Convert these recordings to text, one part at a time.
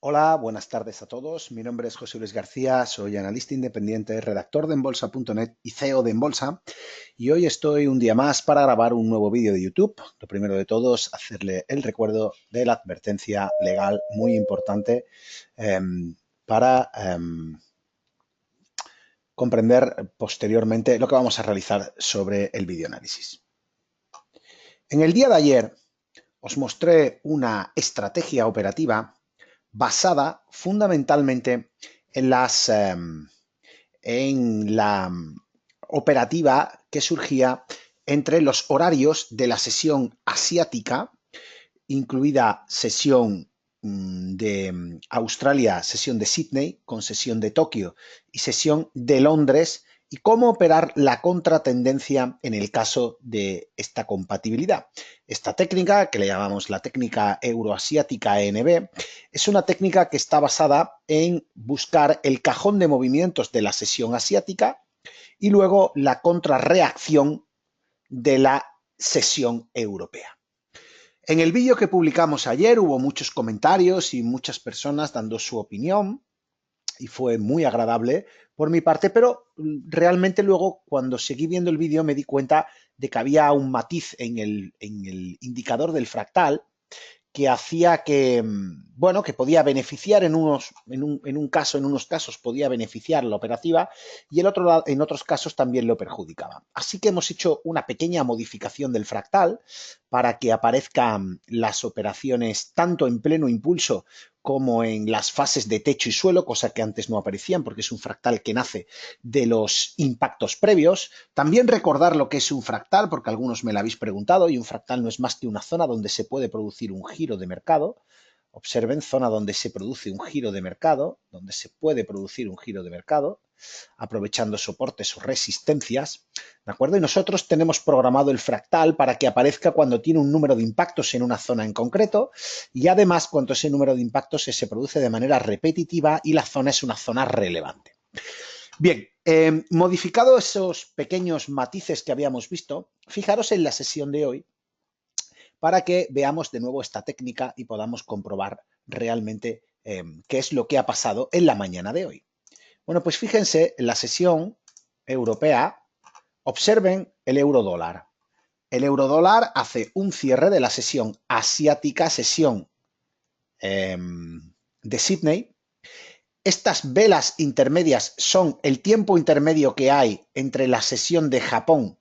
Hola, buenas tardes a todos. Mi nombre es José Luis García, soy analista independiente, redactor de Enbolsa.net y CEO de Enbolsa. Y hoy estoy un día más para grabar un nuevo vídeo de YouTube. Lo primero de todo es hacerle el recuerdo de la advertencia legal muy importante para comprender posteriormente lo que vamos a realizar sobre el videoanálisis. En el día de ayer os mostré una estrategia operativa basada fundamentalmente en la operativa que surgía entre los horarios de la sesión asiática, incluida sesión de Australia, sesión de Sydney, con sesión de Tokio y sesión de Londres, y cómo operar la contratendencia en el caso de esta compatibilidad. Esta técnica, que le llamamos la técnica euroasiática ENB, es una técnica que está basada en buscar el cajón de movimientos de la sesión asiática y luego la contrarreacción de la sesión europea. En el vídeo que publicamos ayer hubo muchos comentarios y muchas personas dando su opinión y fue muy agradable por mi parte, pero realmente luego cuando seguí viendo el vídeo me di cuenta de que había un matiz en el indicador del fractal que hacía que, bueno, que podía beneficiar en unos casos podía beneficiar la operativa y en otros casos también lo perjudicaba. Así que hemos hecho una pequeña modificación del fractal para que aparezcan las operaciones tanto en pleno impulso como en las fases de techo y suelo, cosa que antes no aparecían porque es un fractal que nace de los impactos previos. También recordar lo que es un fractal, porque algunos me lo habéis preguntado, y un fractal no es más que una zona donde se puede producir un giro de mercado. Observen, zona donde se produce un giro de mercado, donde se puede producir un giro de mercado, aprovechando soportes o resistencias, ¿de acuerdo? Y nosotros tenemos programado el fractal para que aparezca cuando tiene un número de impactos en una zona en concreto y además cuando ese número de impactos se produce de manera repetitiva y la zona es una zona relevante. Bien, modificado esos pequeños matices que habíamos visto, fijaros en la sesión de hoy para que veamos de nuevo esta técnica y podamos comprobar realmente qué es lo que ha pasado en la mañana de hoy. Bueno, pues fíjense en la sesión europea, observen el euro dólar. El euro dólar hace un cierre de la sesión asiática, sesión de Sydney. Estas velas intermedias son el tiempo intermedio que hay entre la sesión de Japón,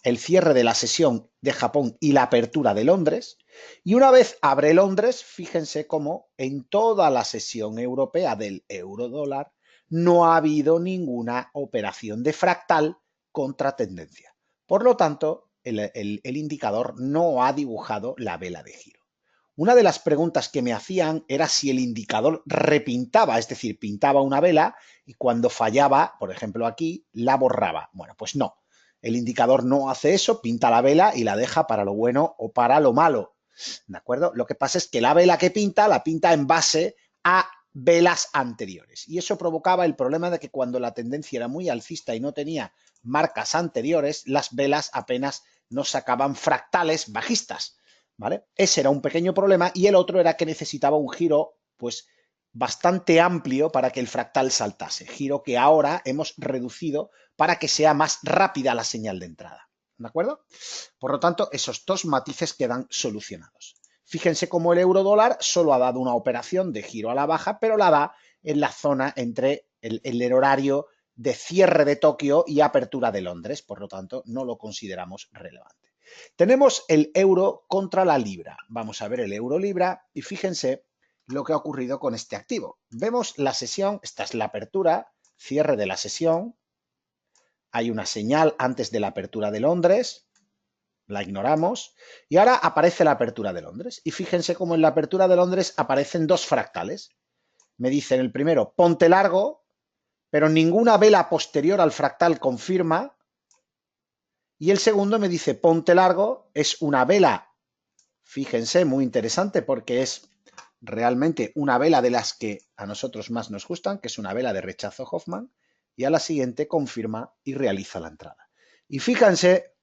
el cierre de la sesión de Japón y la apertura de Londres. Y una vez abre Londres, fíjense cómo en toda la sesión europea del euro dólar no ha habido ninguna operación de fractal contra tendencia. Por lo tanto, el indicador no ha dibujado la vela de giro. Una de las preguntas que me hacían era si el indicador repintaba, es decir, pintaba una vela y cuando fallaba, por ejemplo aquí, la borraba. Bueno, pues no. El indicador no hace eso, pinta la vela y la deja para lo bueno o para lo malo. ¿De acuerdo? Lo que pasa es que la vela que pinta, la pinta en base a velas anteriores. Y eso provocaba el problema de que cuando la tendencia era muy alcista y no tenía marcas anteriores, las velas apenas nos sacaban fractales bajistas. ¿Vale? Ese era un pequeño problema y el otro era que necesitaba un giro pues bastante amplio para que el fractal saltase, giro que ahora hemos reducido para que sea más rápida la señal de entrada, ¿de acuerdo? Por lo tanto, esos dos matices quedan solucionados. Fíjense cómo el euro dólar solo ha dado una operación de giro a la baja, pero la da en la zona entre el horario de cierre de Tokio y apertura de Londres, por lo tanto, no lo consideramos relevante. Tenemos el euro contra la libra. Vamos a ver el euro libra y fíjense lo que ha ocurrido con este activo. Vemos la sesión, esta es la apertura, cierre de la sesión. Hay una señal antes de la apertura de Londres, la ignoramos, y ahora aparece la apertura de Londres. Y fíjense cómo en la apertura de Londres aparecen dos fractales. Me dicen el primero, ponte largo, pero ninguna vela posterior al fractal confirma. Y el segundo me dice, ponte largo, es una vela, fíjense, muy interesante porque es realmente una vela de las que a nosotros más nos gustan, que es una vela de rechazo Hoffman, y a la siguiente confirma y realiza la entrada. Y fíjense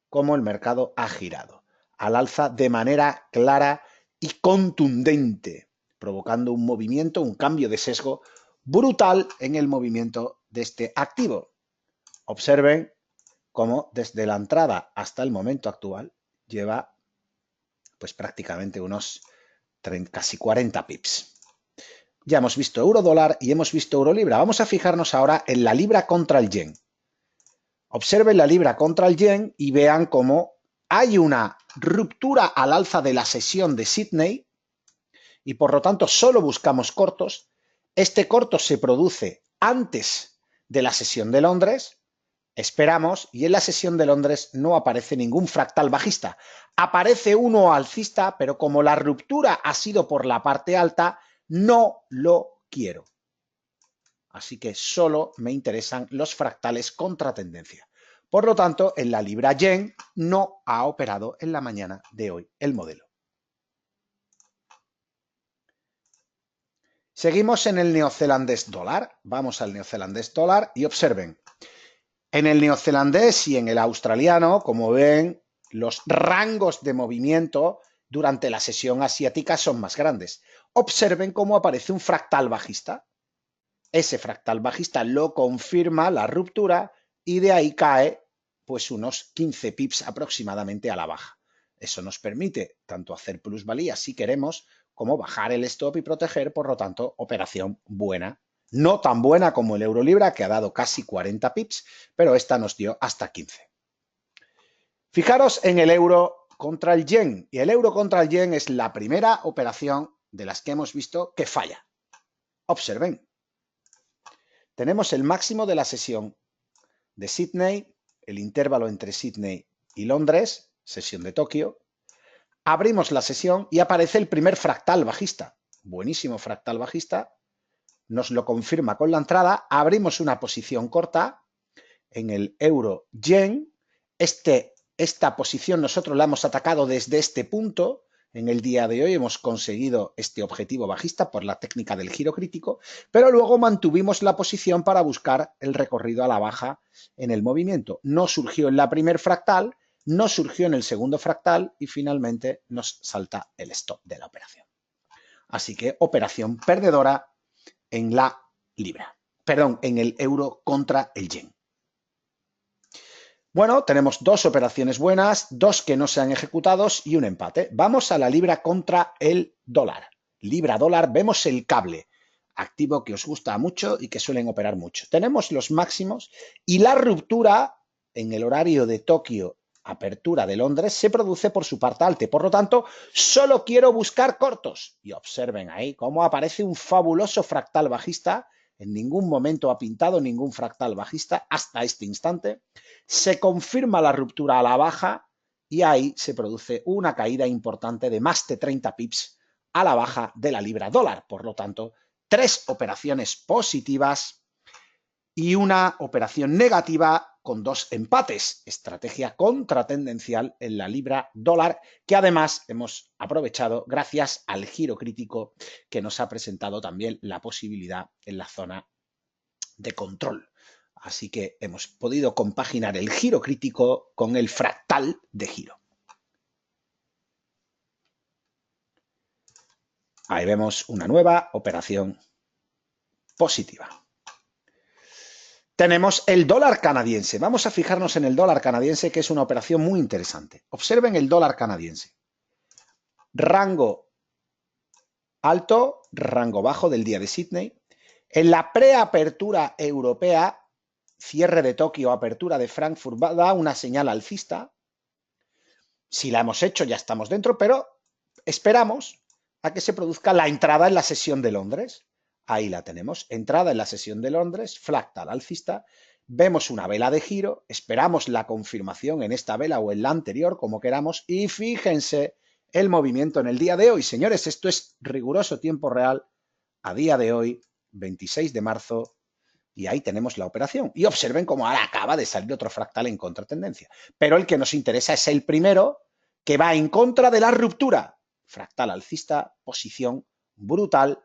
cómo el mercado ha girado al alza de manera clara y contundente. provocando un movimiento, un cambio de sesgo brutal en el movimiento de este activo. Observen cómo desde la entrada hasta el momento actual lleva pues prácticamente unos casi 40 pips. Ya hemos visto euro dólar y hemos visto euro libra. Vamos a fijarnos ahora en la libra contra el yen. Observen la libra contra el yen y vean cómo hay una ruptura al alza de la sesión de Sydney y por lo tanto solo buscamos cortos. Este corto se produce antes de la sesión de Londres. Esperamos y en la sesión de Londres no aparece ningún fractal bajista. Aparece uno alcista, pero como la ruptura ha sido por la parte alta, no lo quiero. Así que solo me interesan los fractales contra tendencia. Por lo tanto, en la libra yen no ha operado en la mañana de hoy el modelo. Seguimos en el neozelandés dólar. Vamos al neozelandés dólar y observen. En el neozelandés y en el australiano, como ven, los rangos de movimiento durante la sesión asiática son más grandes. Observen cómo aparece un fractal bajista. Ese fractal bajista lo confirma la ruptura y de ahí cae pues unos 15 pips aproximadamente a la baja. Eso nos permite tanto hacer plusvalía si queremos como bajar el stop y proteger, por lo tanto, operación buena. No tan buena como el euro libra, que ha dado casi 40 pips, pero esta nos dio hasta 15. Fijaros en el euro contra el yen. Y el euro contra el yen es la primera operación de las que hemos visto que falla. Observen. Tenemos el máximo de la sesión de Sydney, el intervalo entre Sydney y Londres, sesión de Tokio. Abrimos la sesión y aparece el primer fractal bajista. Buenísimo fractal bajista. Nos lo confirma con la entrada. Abrimos una posición corta en el euro yen. Esta posición nosotros la hemos atacado desde este punto. En el día de hoy hemos conseguido este objetivo bajista por la técnica del giro crítico, pero luego mantuvimos la posición para buscar el recorrido a la baja en el movimiento. No surgió en la primer fractal, no surgió en el segundo fractal y finalmente nos salta el stop de la operación. Así que operación perdedora en la libra, perdón, en el euro contra el yen. Bueno, tenemos dos operaciones buenas, dos que no se han ejecutado y un empate. Vamos a la libra contra el dólar. Libra-dólar, vemos el cable, activo que os gusta mucho y que suelen operar mucho. Tenemos los máximos y la ruptura en el horario de Tokio, apertura de Londres, se produce por su parte alta. Por lo tanto, solo quiero buscar cortos. Y observen ahí cómo aparece un fabuloso fractal bajista. En ningún momento ha pintado ningún fractal bajista hasta este instante. Se confirma la ruptura a la baja y ahí se produce una caída importante de más de 30 pips a la baja de la libra dólar. Por lo tanto, tres operaciones positivas y una operación negativa con dos empates. Estrategia contratendencial en la libra dólar que además hemos aprovechado gracias al giro crítico que nos ha presentado también la posibilidad en la zona de control. Así que hemos podido compaginar el giro crítico con el fractal de giro. Ahí vemos una nueva operación positiva. Tenemos el dólar canadiense. Vamos a fijarnos en el dólar canadiense, que es una operación muy interesante. Observen el dólar canadiense. Rango alto, rango bajo del día de Sydney. En la preapertura europea, cierre de Tokio, apertura de Frankfurt, da una señal alcista. Si la hemos hecho, ya estamos dentro, pero esperamos a que se produzca la entrada en la sesión de Londres. Ahí la tenemos, entrada en la sesión de Londres, fractal alcista. Vemos una vela de giro, esperamos la confirmación en esta vela o en la anterior, como queramos, y fíjense el movimiento en el día de hoy. Señores, esto es riguroso tiempo real a día de hoy, 26 de marzo, y ahí tenemos la operación. Y observen cómo ahora acaba de salir otro fractal en contratendencia. Pero el que nos interesa es el primero, que va en contra de la ruptura. Fractal alcista, posición brutal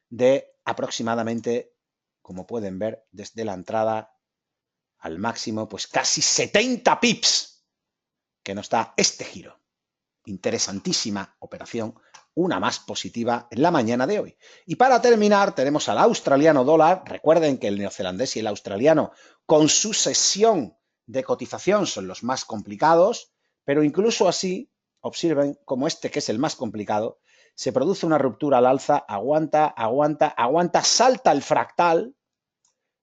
de aproximadamente, como pueden ver, desde la entrada al máximo, pues casi 70 pips que nos da este giro. Interesantísima operación una más positiva en la mañana de hoy. Y para terminar tenemos al australiano dólar. Recuerden que el neozelandés y el australiano con su sesión de cotización son los más complicados, pero incluso así, observen como este que es el más complicado, se produce una ruptura al alza, aguanta, salta el fractal,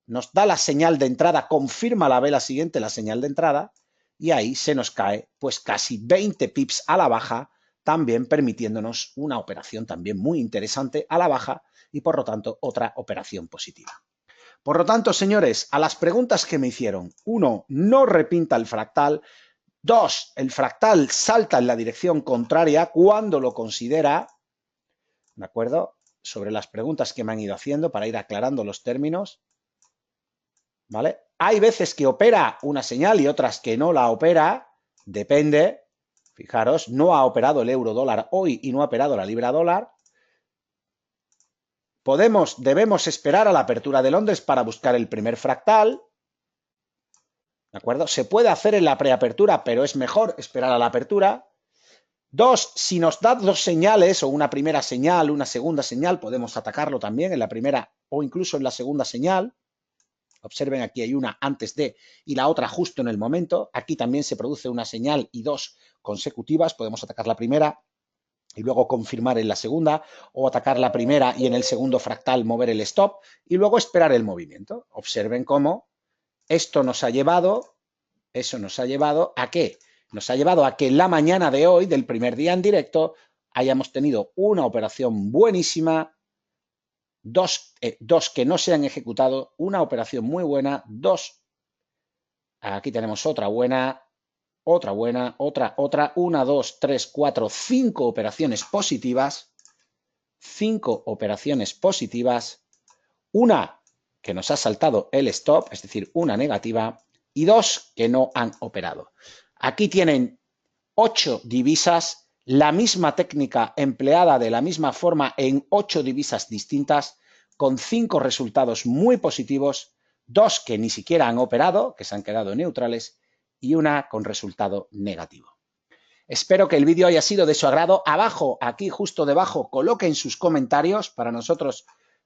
nos da la señal de entrada, confirma la vela siguiente la señal de entrada y ahí se nos cae pues casi 20 pips a la baja, también permitiéndonos una operación también muy interesante a la baja y por lo tanto otra operación positiva. Por lo tanto, señores, a las preguntas que me hicieron, 1, no repinta el fractal, 2, el fractal salta en la dirección contraria cuando lo considera, ¿de acuerdo? Sobre las preguntas que me han ido haciendo para ir aclarando los términos, ¿vale? Hay veces que opera una señal y otras que no la opera, depende, fijaros, no ha operado el euro dólar hoy y no ha operado la libra dólar. Debemos esperar a la apertura de Londres para buscar el primer fractal, ¿de acuerdo? Se puede hacer en la preapertura, pero es mejor esperar a la apertura. 2, si nos da 2 señales o una primera señal, una segunda señal, podemos atacarlo también en la primera o incluso en la segunda señal. Observen, aquí hay una antes de y la otra justo en el momento. Aquí también se produce una señal y 2 consecutivas. Podemos atacar la primera y luego confirmar en la segunda, o atacar la primera y en el segundo fractal mover el stop y luego esperar el movimiento. Observen cómo esto nos ha llevado, eso nos ha llevado a ¿qué? Nos ha llevado a que en la mañana de hoy, del primer día en directo, hayamos tenido una operación buenísima, dos que no se han ejecutado, una operación muy buena, 2, aquí tenemos otra buena, otra, 1, 2, 3, 4, 5 operaciones positivas, 5 operaciones positivas, una que nos ha saltado el stop, es decir, una negativa, y 2 que no han operado. Aquí tienen 8 divisas, la misma técnica empleada de la misma forma en 8 divisas distintas, con 5 resultados muy positivos, 2 que ni siquiera han operado, que se han quedado neutrales, y una con resultado negativo. Espero que el vídeo haya sido de su agrado. Abajo, aquí justo debajo, coloquen sus comentarios. Para nosotros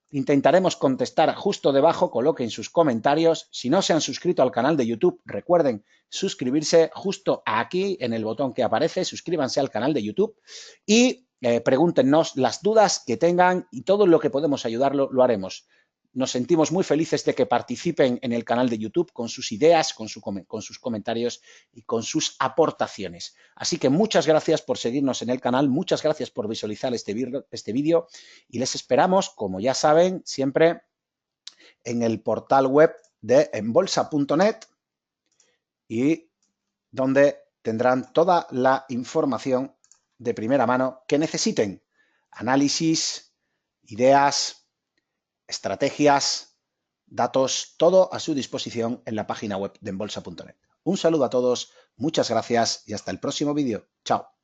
intentaremos contestar justo debajo. Coloquen sus comentarios. Si no se han suscrito al canal de YouTube, recuerden suscribirse justo aquí en el botón que aparece. Suscríbanse al canal de YouTube y pregúntenos las dudas que tengan y todo lo que podemos ayudarlo lo haremos. Nos sentimos muy felices de que participen en el canal de YouTube con sus ideas, con sus comentarios y con sus aportaciones. Así que muchas gracias por seguirnos en el canal, muchas gracias por visualizar este vídeo y les esperamos, como ya saben, siempre en el portal web de enbolsa.net y donde tendrán toda la información de primera mano que necesiten. Análisis, ideas, estrategias, datos, todo a su disposición en la página web de enbolsa.net. Un saludo a todos, muchas gracias y hasta el próximo vídeo. Chao.